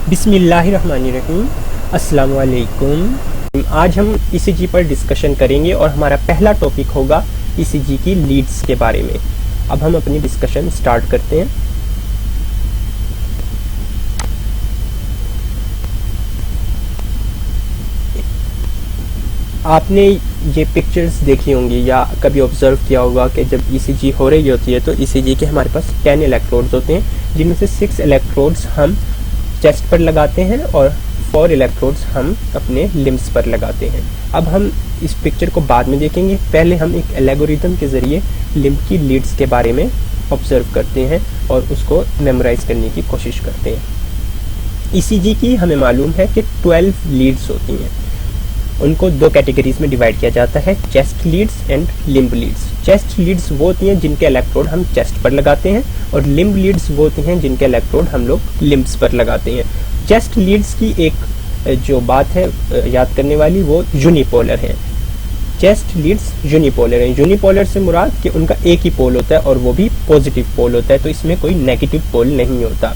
बिस्मिल्लाहिर्रहमानिर्रहीम। अस्सलाम वालेकुम। आज हम ईसीजी पर डिस्कशन करेंगे और हमारा पहला टॉपिक होगा ईसीजी की लीड्स के बारे में। अब हम अपनी डिस्कशन स्टार्ट करते हैं। आपने ये पिक्चर्स देखी होंगी या कभी ऑब्जर्व किया होगा कि जब ईसीजी हो रही होती है तो ईसीजी के हमारे पास 10 इलेक्ट्रोड्स होते हैं, जिनमें से 6 इलेक्ट्रोड्स हम चेस्ट पर लगाते हैं और 4 इलेक्ट्रोड्स हम अपने लिम्स पर लगाते हैं। अब हम इस पिक्चर को बाद में देखेंगे, पहले हम एक एल्गोरिथम के ज़रिए लिम्फ की लीड्स के बारे में ऑब्जर्व करते हैं और उसको मेमोराइज करने की कोशिश करते हैं। ईसीजी की हमें मालूम है कि 12 लीड्स होती हैं। उनको 2 कैटेगरीज में डिवाइड किया जाता है, chest leads and limb leads. Chest leads वो होती हैं जिनके इलेक्ट्रोड हम चेस्ट पर लगाते हैं और लिम्ब लीड्स वो होती हैं जिनके इलेक्ट्रोड हम लोग लिम्ब्स पर लगाते हैं। चेस्ट लीड्स की एक जो बात है याद करने वाली, वो यूनिपोलर है। चेस्ट लीड्स यूनिपोलर हैं। यूनिपोलर से मुराद कि उनका एक ही पोल होता है और वो भी पॉजिटिव पोल होता है, तो इसमें कोई नेगेटिव पोल नहीं होता।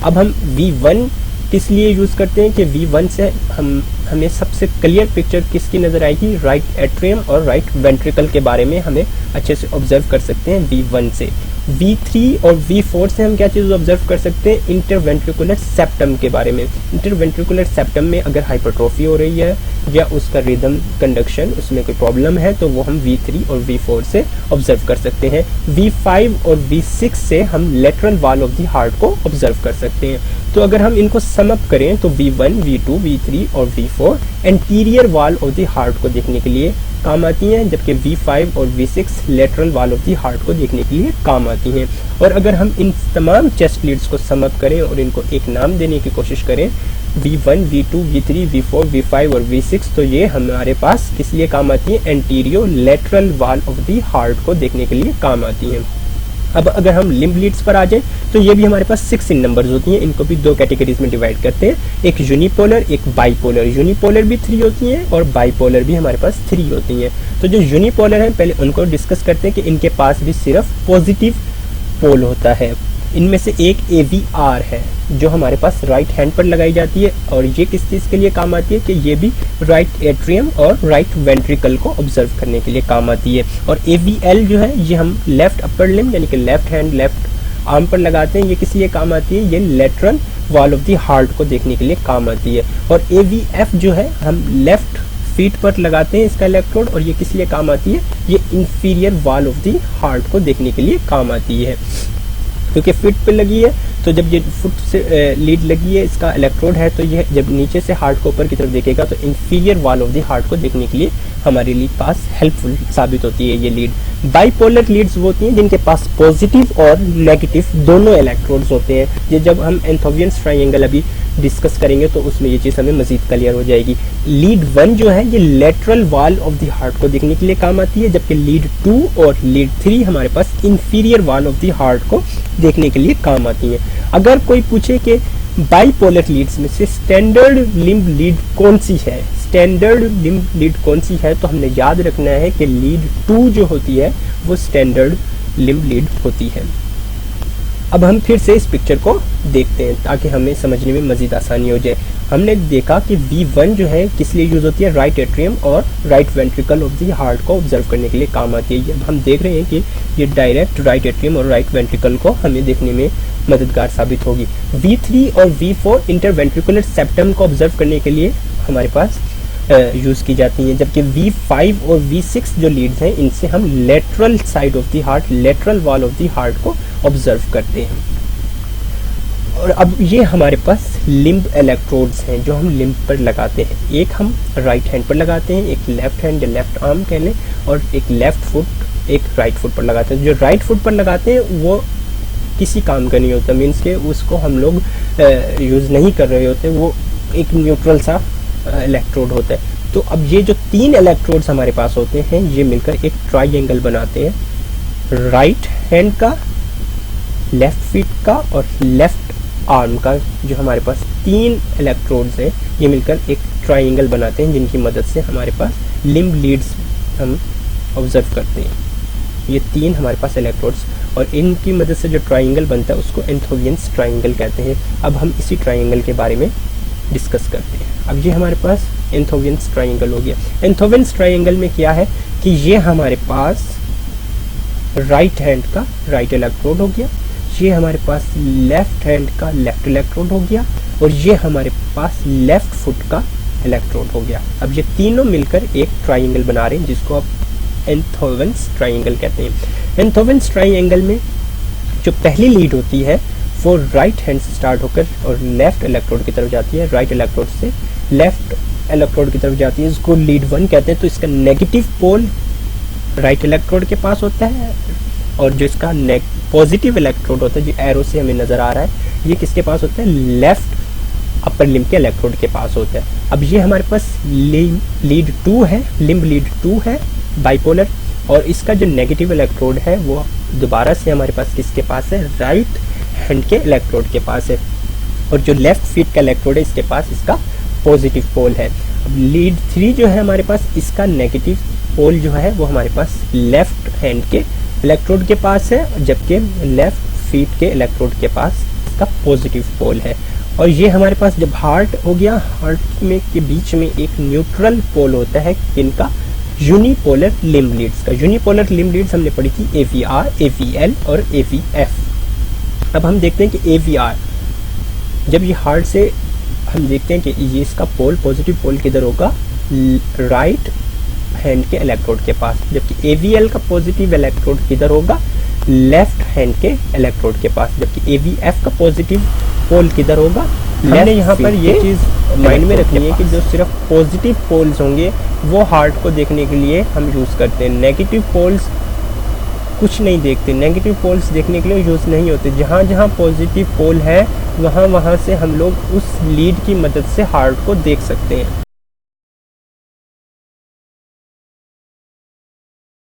अब हम V1 किस लिए यूज़ करते हैं कि V1 से हमें सबसे क्लियर पिक्चर किसकी नज़र आएगी, राइट एट्रियम और राइट वेंट्रिकल के बारे में हमें अच्छे से ऑब्जर्व कर सकते हैं V1 से। V3 और V4 से हम क्या चीज़ ऑब्जर्व कर सकते हैं, इंटरवेंट्रिकुलर सेप्टम के बारे में। इंटरवेंट्रिकुलर सेप्टम में अगर हाइपरट्रोफी हो रही है या उसका रिदम कंडक्शन उसमें कोई प्रॉब्लम है तो वो हम V3 और V4 से ऑब्जर्व कर सकते हैं। V5 और V6 से हम lateral wall of the heart को ऑब्जर्व कर सकते हैं। तो अगर हम इनको सम अप करें तो V1, V2, V3 और V4 anterior wall of the heart को देखने के लिए काम आती हैं, जबकि V5 और V6 lateral wall of the heart को देखने के लिए काम आती हैं। और अगर हम इन तमाम चेस्ट लीड्स को सम अप करें और इनको एक नाम देने की कोशिश करें, V1, V2, V3, V4, V5 और V6, तो ये हमारे पास किस लिए काम आती है, anterolateral wall of the heart को देखने के लिए काम आती हैं। अब अगर हम लिम्ब लीड्स पर आ जाएं तो ये भी हमारे पास 6 इन नंबर्स होती हैं। इनको भी 2 कैटेगरीज में डिवाइड करते हैं, एक यूनिपोलर एक बाइपोलर। यूनिपोलर भी 3 होती हैं और बाइपोलर भी हमारे पास 3 होती हैं। तो जो यूनिपोलर हैं पहले उनको डिस्कस करते हैं कि इनके पास भी सिर्फ पॉजिटिव पोल होता है। इनमें से एक AVR है जो हमारे पास राइट हैंड पर लगाई जाती है और ये किस चीज़ के लिए काम आती है कि ये भी राइट एट्रियम और राइट वेंट्रिकल को ऑब्जर्व करने के लिए काम आती है। और AVL जो है ये हम लेफ्ट अपर लिम्ब यानी कि लेफ्ट हैंड लेफ्ट आर्म पर लगाते हैं, ये किस लिए काम आती है, ये lateral wall of the heart को देखने के लिए काम आती है। और AVF जो है हम लेफ्ट फीट पर लगाते हैं इसका इलेक्ट्रोड और ये किस लिए काम आती है, ये inferior wall of the heart को देखने के लिए काम आती है। क्योंकि फीट पे लगी है तो जब ये फुट से लीड लगी है, इसका इलेक्ट्रोड है, तो ये जब नीचे से हार्ट को ऊपर की तरफ देखेगा तो inferior wall of the heart को देखने के लिए हमारे लिए पास हेल्पफुल साबित होती है ये लीड। बाइपोलर लीड्स वो होती हैं जिनके पास पॉजिटिव और नेगेटिव दोनों इलेक्ट्रोड्स होते हैं। ये जब हम एंथोवियंस ट्रायंगल अभी डिस्कस करेंगे तो उसमें ये चीज़ हमें मजीद क्लियर हो जाएगी। लीड 1 जो है ये lateral wall of the heart को देखने के लिए काम आती है, जबकि लीड 2 और लीड 3 हमारे पास inferior wall of the heart को देखने के लिए काम आती है। अगर कोई पूछे कि बाइपोलर लीड्स में से स्टैंडर्ड लिम्ब लीड कौन सी है, स्टैंडर्ड लिम्ब लीड कौन सी है, तो हमने याद रखना है कि लीड 2 जो होती है वो स्टैंडर्ड लिम्ब लीड होती है। अब हम फिर से इस पिक्चर को देखते हैं ताकि हमें समझने में मज़ीद आसानी हो जाए। हमने देखा कि V1 जो है किस लिए यूज़ होती है, राइट एट्रियम और right ventricle of the heart को ऑब्जर्व करने के लिए काम आती है। अब हम देख रहे हैं कि ये डायरेक्ट राइट एट्रियम और राइट वेंट्रिकल को हमें देखने में मददगार साबित होगी। V3 और V4 इंटरवेंट्रिकुलर सेप्टम को ऑब्जर्व करने के लिए हमारे पास यूज़ की जाती हैं, जबकि V5 और V6 जो लीड्स हैं इनसे हम lateral side of the heart, lateral wall of the heart को ऑब्जर्व करते हैं। और अब ये हमारे पास लिम्ब इलेक्ट्रोड्स हैं जो हम लिम्ब पर लगाते हैं। एक हम राइट हैंड पर लगाते हैं, एक लेफ्ट हैंड या लेफ्ट आर्म कह लें, और एक लेफ्ट फुट एक राइट फुट पर लगाते हैं। जो राइट फुट पर लगाते हैं वो किसी काम का नहीं होता, मीन्स के उसको हम लोग यूज़ नहीं कर रहे होते, वो एक न्यूट्रल सा इलेक्ट्रोड होता है। तो अब ये जो 3 इलेक्ट्रोड्स हमारे पास होते हैं ये मिलकर एक ट्राइंगल बनाते हैं। राइट हैंड का, लेफ्ट फीट का और लेफ्ट आर्म का जो हमारे पास 3 इलेक्ट्रोड्स हैं ये मिलकर एक ट्राइंगल बनाते हैं, जिनकी मदद से हमारे पास लिम्ब लीड्स हम ऑब्जर्व करते हैं। ये 3 हमारे पास इलेक्ट्रोड्स, और इनकी मदद से जो ट्राइंगल बनता है उसको एंथोवियंस ट्राइंगल कहते हैं। अब हम इसी ट्राइंगल के बारे में डिस्कस करते हैं। अब ये हमारे पास एंथोवियंस ट्राइंगल हो गया। एंथोवियंस ट्राइंगल में क्या है कि ये हमारे पास राइट हैंड का राइट इलेक्ट्रोड हो गया, ये हमारे पास लेफ्ट हैंड का लेफ्ट इलेक्ट्रोड हो गया, और ये हमारे पास लेफ्ट फुट का इलेक्ट्रोड हो गया। अब ये तीनों मिलकर एक ट्राइंगल बना रहे हैं जिसको आप एंथोवियंस ट्राइंगल कहते हैं। एंथोवियंस ट्राइंगल में जो पहली लीड होती है वो राइट हैंड से स्टार्ट होकर और लेफ्ट इलेक्ट्रोड की तरफ जाती है, राइट इलेक्ट्रोड से लेफ्ट इलेक्ट्रोड की तरफ जाती है, इसको लीड 1 कहते हैं। तो इसका नेगेटिव पोल राइट इलेक्ट्रोड के पास होता है, और जो इसका पॉजिटिव इलेक्ट्रोड होता है जो एरो से हमें नजर आ रहा है, ये किसके पास होता है, लेफ्ट अपर लिम्ब के इलेक्ट्रोड के पास होता है। अब ये हमारे पास लीड 2 है, लिम्ब लीड 2 है बाइपोलर, और इसका जो नेगेटिव इलेक्ट्रोड है वो दोबारा से हमारे पास किसके पास है, राइट हैंड के इलेक्ट्रोड के पास है, और जो लेफ्ट फीट का इलेक्ट्रोड है इसके पास इसका पॉजिटिव पोल है। अब लीड 3 जो है हमारे पास, इसका नेगेटिव पोल जो है वो हमारे पास लेफ्ट हैंड के इलेक्ट्रोड के पास है, जबकि लेफ्ट फीट के इलेक्ट्रोड के पास इसका पॉजिटिव पोल है। और ये हमारे पास जब हार्ट हो गया, हार्ट में के बीच में एक न्यूट्रल पोल होता है किनका, यूनिपोलर लिम्ब लीड्स का। यूनिपोलर लिम्ब लीड्स हमने पढ़ी थी AVR, AVL और AVF। अब हम देखते हैं कि AVR जब ये हार्ट से हम देखते हैं कि ये इसका पोल पॉजिटिव पोल किधर होगा, राइट हैंड के इलेक्ट्रोड के पास, जबकि AVL का पॉजिटिव इलेक्ट्रोड किधर होगा, लेफ्ट हैंड के इलेक्ट्रोड के पास, जबकि AVF का पॉजिटिव पोल किधर होगा, हमने यहाँ पर ये चीज़ माइंड में रखनी है कि जो सिर्फ पॉजिटिव पोल्स होंगे वो हार्ट को देखने के लिए हम यूज़ करते हैं, नेगेटिव पोल्स कुछ नहीं देखते, नेगेटिव पोल्स देखने के लिए यूज़ नहीं होते। जहाँ जहाँ पॉजिटिव पोल है वहाँ से हम लोग उस लीड की मदद से हार्ट को देख सकते हैं।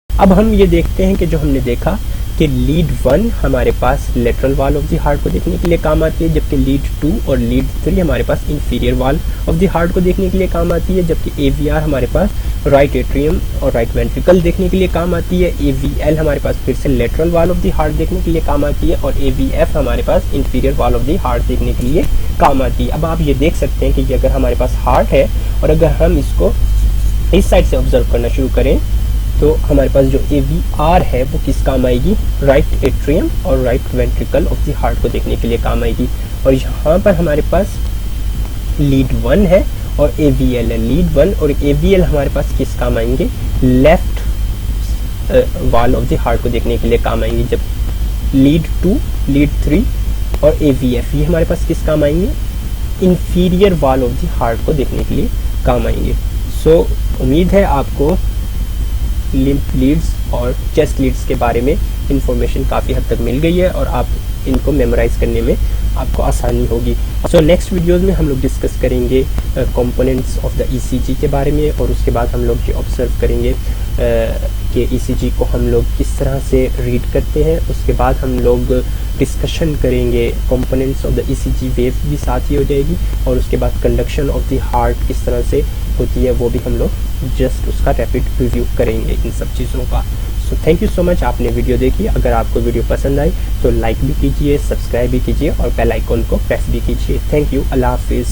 अब हम ये देखते हैं कि जो हमने देखा कि लीड 1 हमारे पास lateral wall of the heart को देखने के लिए काम आती है, जबकि लीड 2 और लीड 3 हमारे पास inferior wall of the heart को देखने के लिए काम आती है, जबकि AVR हमारे पास राइट एट्रियम और राइट वेंट्रिकल देखने के लिए काम आती है, AVL हमारे पास फिर से lateral wall of the heart देखने के लिए काम आती है, और AVF हमारे पास inferior wall of the heart देखने के लिए काम आती है। अब आप ये देख सकते हैं कि अगर हमारे पास हार्ट है और अगर हम इसको इस साइड से ऑब्जर्व करना शुरू करें तो हमारे पास जो AVR है वो किस काम आएगी, राइट एट्रियम और right ventricle of the heart को देखने के लिए काम आएगी। और यहाँ पर हमारे पास लीड 1 है और AVL है, लीड 1 और AVL हमारे पास किस काम आएंगे, left wall of the heart को देखने के लिए काम आएंगे, जब लीड 2, लीड 3 और AVF ये हमारे पास किस काम आएंगे, inferior wall of the heart को देखने के लिए काम आएंगे। सो उम्मीद है आपको लिम्फ लीड्स और चेस्ट लीड्स के बारे में इंफॉर्मेशन काफ़ी हद तक मिल गई है और आप इनको मेमोराइज करने में आपको आसानी होगी। सो नेक्स्ट वीडियोस में हम लोग डिस्कस करेंगे कंपोनेंट्स ऑफ द ECG के बारे में, और उसके बाद हम लोग ये ऑब्जर्व करेंगे कि ECG को हम लोग किस तरह से रीड करते हैं। उसके बाद हम लोग डिस्कशन करेंगे components of the ECG wave भी साथ ही हो जाएगी, और उसके बाद कंडक्शन ऑफ द हार्ट किस तरह से होती है वो भी हम लोग जस्ट उसका रैपिड रिव्यू करेंगे इन सब चीज़ों का। So thank you so much, आपने वीडियो देखी। अगर आपको वीडियो पसंद आई तो लाइक भी कीजिए, सब्सक्राइब भी कीजिए और बेल आइकॉन को प्रेस भी कीजिए। थैंक यू, अल्लाह हाफिज़।